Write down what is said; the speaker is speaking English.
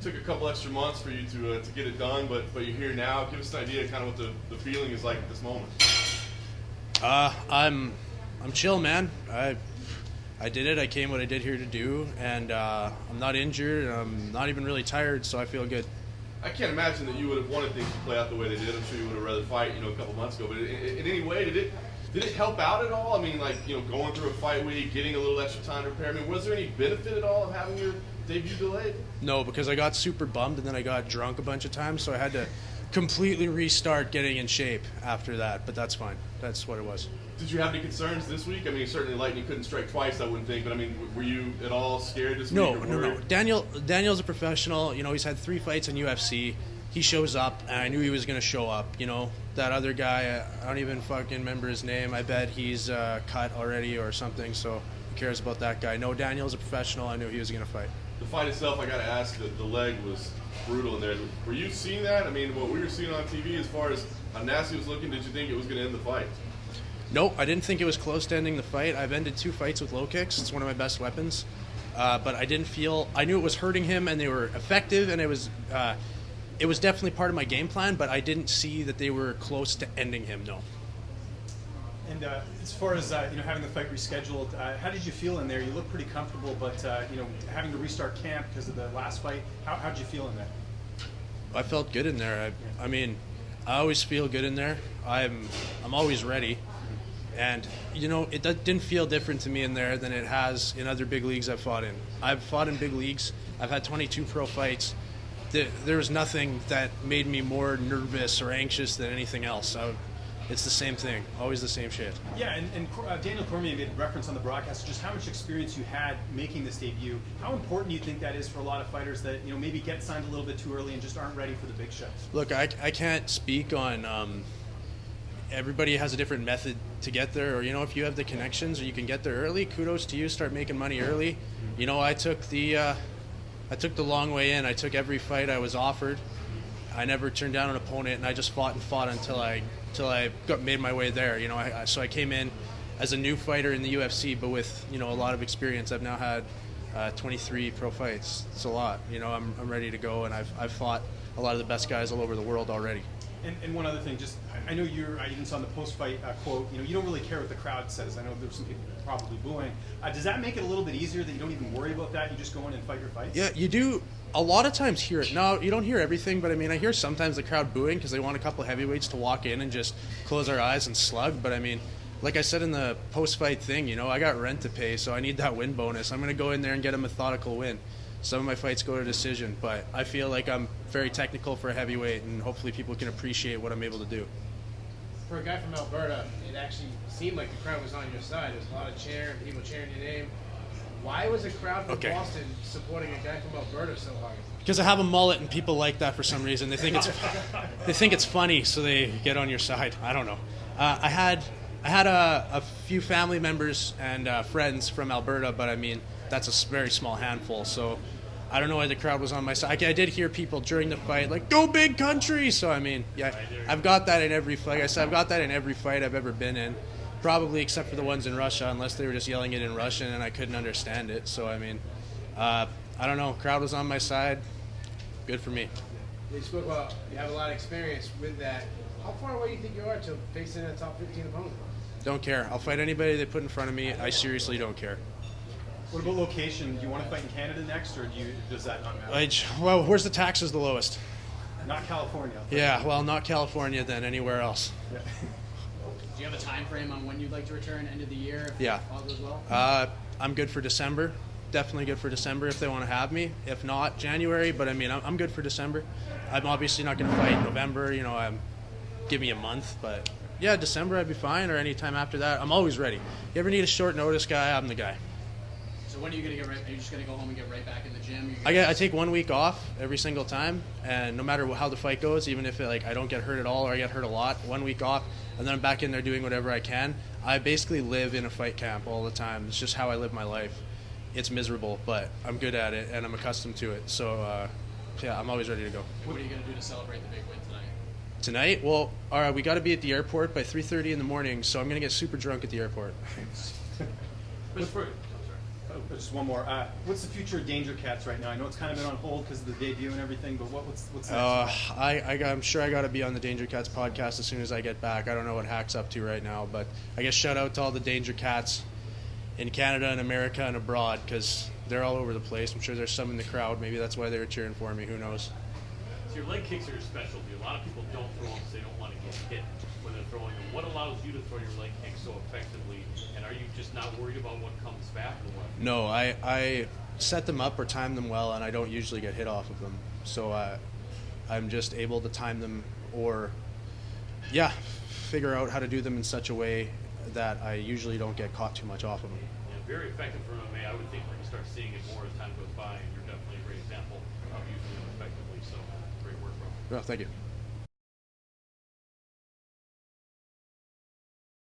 Took a couple extra months for you to get it done, but you're here now. Give us an idea of kind of what the feeling is like at this moment. I'm chill, man. I did it. I came what I did here to do, and I'm not injured, and I'm not even really tired, so I feel good. I can't imagine that you would have wanted things to play out the way they did. I'm sure you would have rather fight, a couple months ago. But in any way, did it help out at all? I mean, like, going through a fight week, getting a little extra time to prepare. I mean, was there any benefit at all of having your debut delayed? No, because I got super bummed, and then I got drunk a bunch of times, so I had to completely restart getting in shape after that. But that's fine. That's what it was. Did you have any concerns this week? I mean, certainly lightning couldn't strike twice, I wouldn't think. But, I mean, were you at all scared this week? No. Daniel's a professional. He's had 3 fights in UFC. He shows up, and I knew he was going to show up. That other guy, I don't even fucking remember his name. I bet he's cut already or something, so who cares about that guy? No, Daniel's a professional. I knew he was going to fight. The fight itself, I got to ask, the leg was brutal in there. Were you seeing that? I mean, what we were seeing on TV as far as how nasty it was looking, did you think it was going to end the fight? Nope, I didn't think it was close to ending the fight. I've ended 2 fights with low kicks. It's one of my best weapons. But I didn't feel... I knew it was hurting him, and they were effective, and it was definitely part of my game plan, but I didn't see that they were close to ending him, no. And as far as having the fight rescheduled, how did you feel in there? You look pretty comfortable, but having to restart camp because of the last fight, how did you feel in there? I felt good in there. I mean, I always feel good in there. I'm always ready. And, it didn't feel different to me in there than it has in other big leagues I've fought in. I've fought in big leagues. I've had 22 pro fights. There was nothing that made me more nervous or anxious than anything else. It's the same thing, always the same shit. Yeah, and Daniel Cormier made reference on the broadcast just how much experience you had making this debut. How important do you think that is for a lot of fighters that maybe get signed a little bit too early and just aren't ready for the big shows? Look, I can't speak on... everybody has a different method to get there, or if you have the connections or you can get there early, kudos to you. Start making money early. I took the long way in. I took every fight I was offered. I never turned down an opponent, and I just fought until I made my way there. So I came in as a new fighter in the UFC, but with a lot of experience. I've now had 23 pro fights. It's a lot. I'm ready to go, and I've fought a lot of the best guys all over the world already. And one other thing, just I know I even saw in the post-fight quote, you don't really care what the crowd says. I know there's some people probably booing. Does that make it a little bit easier that you don't even worry about that? You just go in and fight your fights? Yeah, you do a lot of times hear it. No, you don't hear everything, but I mean, I hear sometimes the crowd booing because they want a couple of heavyweights to walk in and just close our eyes and slug. But I mean, like I said in the post-fight thing, I got rent to pay, so I need that win bonus. I'm going to go in there and get a methodical win. Some of my fights go to decision, but I feel like I'm very technical for a heavyweight, and hopefully people can appreciate what I'm able to do. For a guy from Alberta, it actually seemed like the crowd was on your side. There's a lot of people cheering your name. Why was the crowd from Boston supporting a guy from Alberta so hard? Because I have a mullet, and people like that for some reason. They think it's funny, so they get on your side. I don't know. I had a few family members and friends from Alberta, but I mean, that's a very small handful, so I don't know why the crowd was on my side. I did hear people during the fight like, "Go big country!" So I mean, yeah, I've got that in every fight. Like I said, I've got that in every fight I've ever been in, probably except for the ones in Russia, unless they were just yelling it in Russian and I couldn't understand it. So I mean, I don't know. Crowd was on my side. Good for me. You spoke about you have a lot of experience with that. How far away do you think you are to facing a top 15 opponent? Don't care. I'll fight anybody they put in front of me. I seriously don't care. What about location? Do you want to fight in Canada next, or does that not matter? Well, where's the taxes the lowest? Not California. Yeah, well, not California, then anywhere else. Yeah. Do you have a time frame on when you'd like to return? End of the year? Yeah. All goes well? I'm good for December. Definitely good for December if they want to have me. If not, January. But I mean, I'm good for December. I'm obviously not going to fight in November. Give me a month, but yeah, December I'd be fine, or any time after that. I'm always ready. You ever need a short notice guy? I'm the guy. So when are you going to are you just going to go home and get right back in the gym? I take 1 week off every single time, and no matter how the fight goes, even if I don't get hurt at all or I get hurt a lot, 1 week off, and then I'm back in there doing whatever I can. I basically live in a fight camp all the time. It's just how I live my life. It's miserable, but I'm good at it, and I'm accustomed to it. So, yeah, I'm always ready to go. What are you going to do to celebrate the big win tonight? Tonight? Well, all right, we got to be at the airport by 3:30 in the morning, so I'm going to get super drunk at the airport. Just one more. What's the future of Danger Cats right now? I know it's kind of been on hold because of the debut and everything, but what's next? I'm sure I got to be on the Danger Cats podcast as soon as I get back. I don't know what Hack's up to right now, but I guess shout out to all the Danger Cats in Canada and America and abroad, because they're all over the place. I'm sure there's some in the crowd. Maybe that's why they were cheering for me. Who knows? So your leg kicks are your specialty. A lot of people don't throw them because they don't want to get hit when they're throwing them. What allows you to throw your leg kicks so effectively? And are you just not worried about what comes back or what? No, I set them up or time them well, and I don't usually get hit off of them. So I'm just able to time them or, figure out how to do them in such a way that I usually don't get caught too much off of them. Yeah, very effective for MMA. I would think we're going to start seeing it more as time goes by, and you're definitely a great example of using them effectively. So great work, bro. Well, thank you.